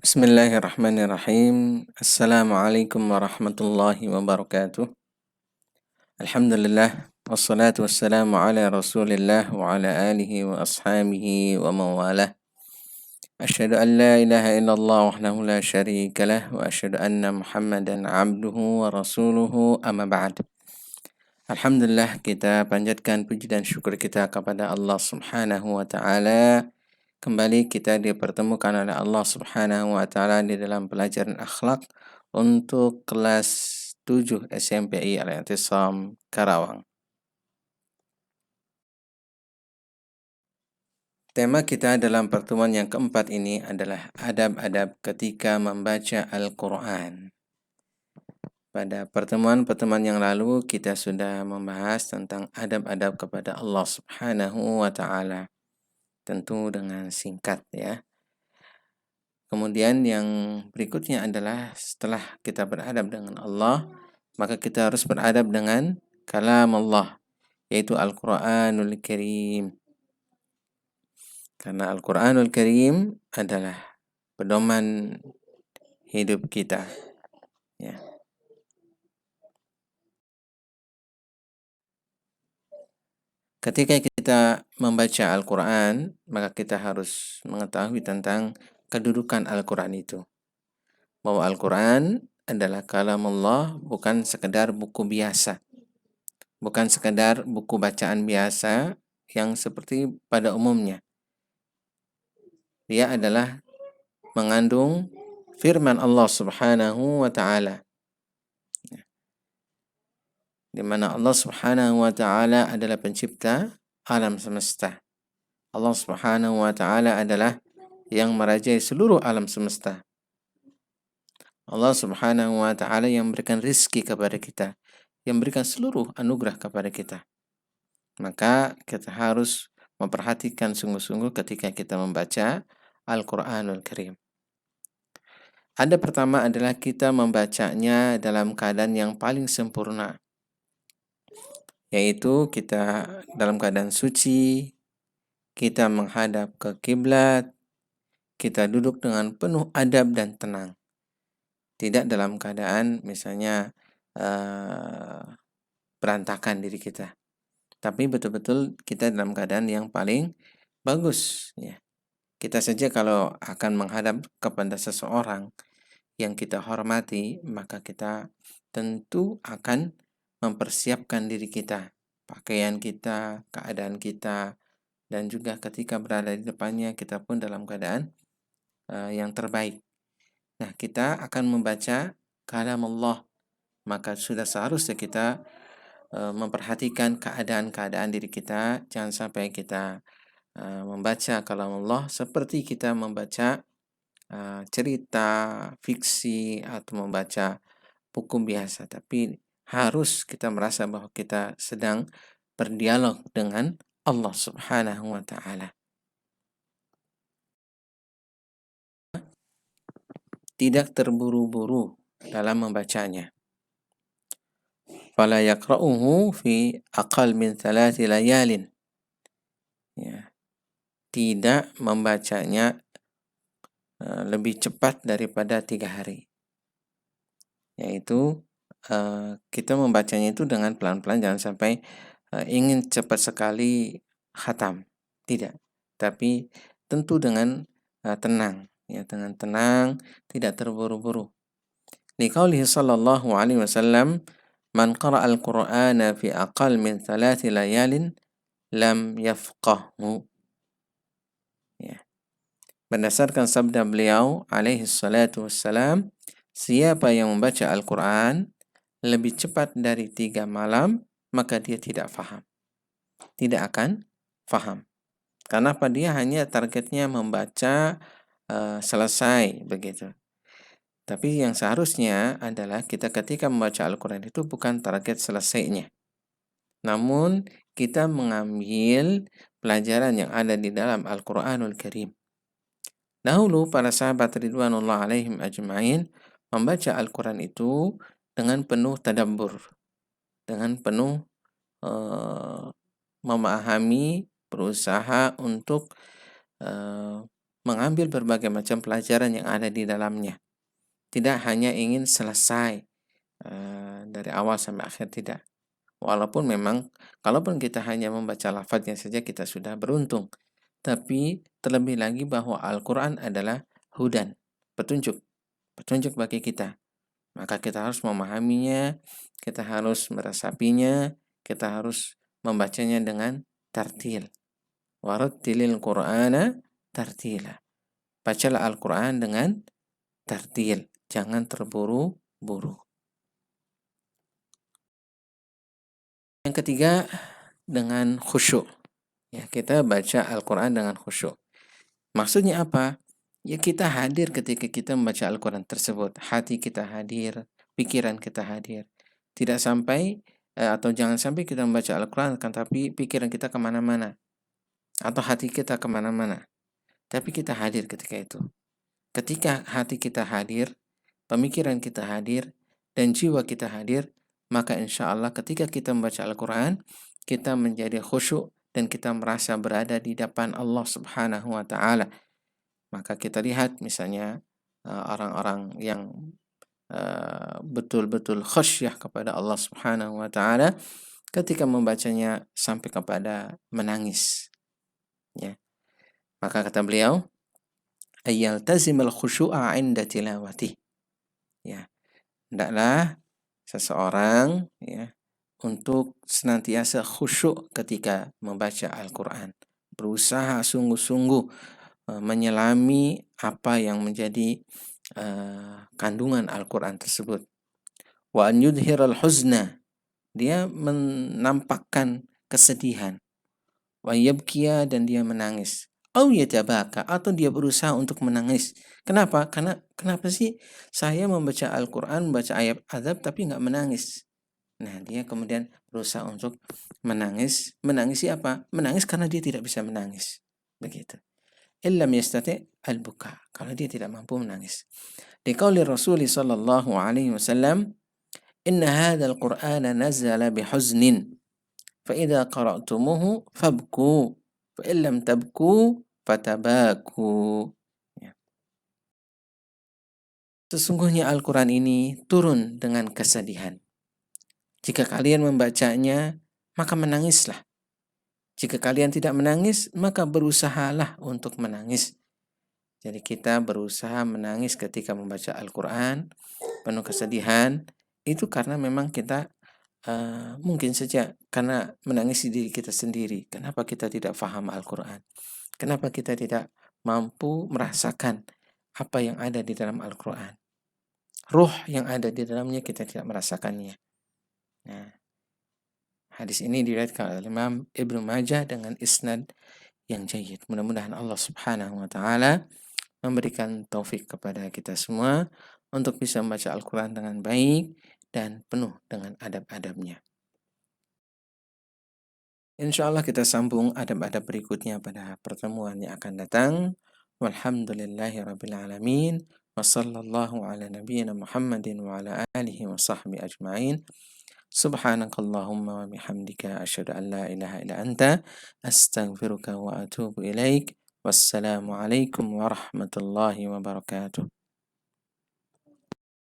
Bismillahirrahmanirrahim. Assalamualaikum warahmatullahi wabarakatuh. Alhamdulillah. Wassalatu wassalamu ala rasulillah wa ala alihi wa ashabihi wa mawalah. Asyhadu an la ilaha illallah wahdahu la syarika lah wa asyhadu anna muhammadan abduhu wa rasuluhu amma ba'd. Alhamdulillah, kita panjatkan puji dan syukur kita kepada Allah subhanahu wa ta'ala. Kembali kita dipertemukan oleh Allah Subhanahu wa taala di dalam pelajaran akhlak untuk kelas 7 SMPI Al-I'tisam Karawang. Tema kita dalam pertemuan yang keempat ini adalah adab-adab ketika membaca Al-Quran. Pada pertemuan-pertemuan yang lalu kita sudah membahas tentang adab-adab kepada Allah Subhanahu wa taala. Tentu dengan singkat ya. Kemudian yang berikutnya adalah setelah kita beradab dengan Allah, maka kita harus beradab dengan kalam Allah, yaitu Al-Quranul Karim. Karena Al-Quranul Karim adalah pedoman hidup kita. Ya. Ketika kita membaca Al-Quran, maka kita harus mengetahui tentang kedudukan Al-Quran itu. Bahwa Al-Quran adalah kalam Allah, bukan sekedar buku biasa. Bukan sekedar buku bacaan biasa yang seperti pada umumnya. Dia adalah mengandung firman Allah Subhanahu wa ta'ala. Di mana Allah Subhanahu wa ta'ala adalah pencipta alam semesta. Allah Subhanahu wa ta'ala adalah yang merajai seluruh alam semesta. Allah Subhanahu wa ta'ala yang memberikan rizki kepada kita, yang memberikan seluruh anugerah kepada kita. Maka kita harus memperhatikan sungguh-sungguh ketika kita membaca Al-Quranul Karim. Ada pertama adalah kita membacanya dalam keadaan yang paling sempurna, yaitu kita dalam keadaan suci, kita menghadap ke kiblat, kita duduk dengan penuh adab dan tenang. Tidak dalam keadaan misalnya berantakan diri kita, tapi betul-betul kita dalam keadaan yang paling bagus. Ya. Kita saja kalau akan menghadap kepada seseorang yang kita hormati, maka kita tentu akan mempersiapkan diri kita, pakaian kita, keadaan kita, dan juga ketika berada di depannya kita pun dalam keadaan yang terbaik. Nah, kita akan membaca kalam Allah, maka sudah seharusnya kita memperhatikan keadaan-keadaan diri kita. Jangan sampai kita membaca kalam Allah seperti kita membaca cerita, fiksi, atau membaca buku biasa, tapi harus kita merasa bahwa kita sedang berdialog dengan Allah Subhanahu wa ta'ala. Tidak terburu-buru dalam membacanya. Fala yaqra'uhu fi aqal min 3 layalin. Ya. Tidak membacanya lebih cepat daripada 3 hari. Yaitu kita membacanya itu dengan pelan-pelan, jangan sampai ingin cepat sekali khatam. Tidak. Tapi tentu dengan tenang. Ya, dengan tenang, tidak terburu-buru. Liqaulihi sallallahu alaihi wasallam, man qara'a al-Qur'ana fi aqal min 3 layalin lam yafqahhu. Ya. Berdasarkan sabda beliau alaihi salatu wassalam, siapa yang membaca Al-Quran lebih cepat dari 3 malam, maka dia tidak faham. Tidak akan faham. Karena apa? Dia hanya targetnya membaca selesai begitu. Tapi yang seharusnya adalah kita ketika membaca Al-Quran itu bukan target selesainya. Namun kita mengambil pelajaran yang ada di dalam Al-Quranul Karim. Dahulu para sahabat ridwanullah alaihim ajma'in membaca Al-Quran itu dengan penuh tadabbur, dengan penuh memahami, berusaha untuk mengambil berbagai macam pelajaran yang ada di dalamnya. Tidak hanya ingin selesai dari awal sampai akhir, tidak. Walaupun memang, kalaupun kita hanya membaca lafadznya saja kita sudah beruntung. Tapi terlebih lagi bahwa Al-Quran adalah hudan, petunjuk, petunjuk bagi kita. Maka kita harus memahaminya, kita harus meresapinya, kita harus membacanya dengan tartil. Warattilil Qur'ana tartila. Bacalah Al-Quran dengan tartil, jangan terburu-buru. Yang ketiga, dengan khusyuk. Ya, kita baca Al-Quran dengan khusyuk. Maksudnya apa? Ya, kita hadir ketika kita membaca Al-Quran tersebut. Hati kita hadir, pikiran kita hadir. Tidak sampai atau jangan sampai kita membaca Al-Quran tapi pikiran kita kemana-mana atau hati kita kemana-mana. Tapi kita hadir ketika itu. Ketika hati kita hadir, pemikiran kita hadir, dan jiwa kita hadir, maka insya Allah ketika kita membaca Al-Quran, kita menjadi khusyuk dan kita merasa berada di depan Allah Subhanahu wa Ta'ala. Maka kita lihat misalnya orang-orang yang betul-betul khasyah kepada Allah Subhanahu wa Ta'ala, ketika membacanya sampai kepada menangis. Ya. Maka kata beliau, ayyaltazimul khusyu'a 'inda tilawati. Ya. Hendaklah seseorang ya untuk senantiasa khusyuk ketika membaca Al-Quran. Berusaha sungguh-sungguh menyelami apa yang menjadi kandungan Al-Quran tersebut. Wa an yudhiral huzna, dia menampakkan kesedihan. Wa yabkiya, dan dia menangis. Au yatabaka, atau dia berusaha untuk menangis. Kenapa? Karena kenapa sih saya membaca Al-Quran, membaca ayat azab tapi nggak menangis? Nah, dia kemudian berusaha untuk menangis. Menangis siapa? Menangis karena dia tidak bisa menangis. Begitu. Illam yastati' al-buka, kalau dia tidak mampu menangis. Liqauli Rasul sallallahu alaihi wasallam, inna hadzal Qur'ana nazala bihuznin, fa idza qara'tumuhu fabku, fa illam tabku fatabaku. Ya. Sesungguhnya Al-Quran ini turun dengan kesedihan. Jika kalian membacanya, maka menangislah. Jika kalian tidak menangis, maka berusahalah untuk menangis. Jadi kita berusaha menangis ketika membaca Al-Quran, penuh kesedihan, itu karena memang kita mungkin saja karena menangisi diri kita sendiri. Kenapa kita tidak faham Al-Quran? Kenapa kita tidak mampu merasakan apa yang ada di dalam Al-Quran? Ruh yang ada di dalamnya kita tidak merasakannya. Nah, hadis ini diriwayatkan oleh Imam Ibnu Majah dengan isnad yang jayyid. Mudah-mudahan Allah Subhanahu wa Ta'ala memberikan taufik kepada kita semua untuk bisa membaca Al-Quran dengan baik dan penuh dengan adab-adabnya. Insya Allah kita sambung adab-adab berikutnya pada pertemuan yang akan datang. Walhamdulillahirrabbilalamin. Wassallallahu ala nabiyyina Muhammadin wa ala alihi wa sahbihi ajma'in. Subhanakallahumma wa bihamdika asyhadu an la ilaha illa anta astaghfiruka wa atubu ilaik. Wassalamualaikum warahmatullahi wabarakatuh.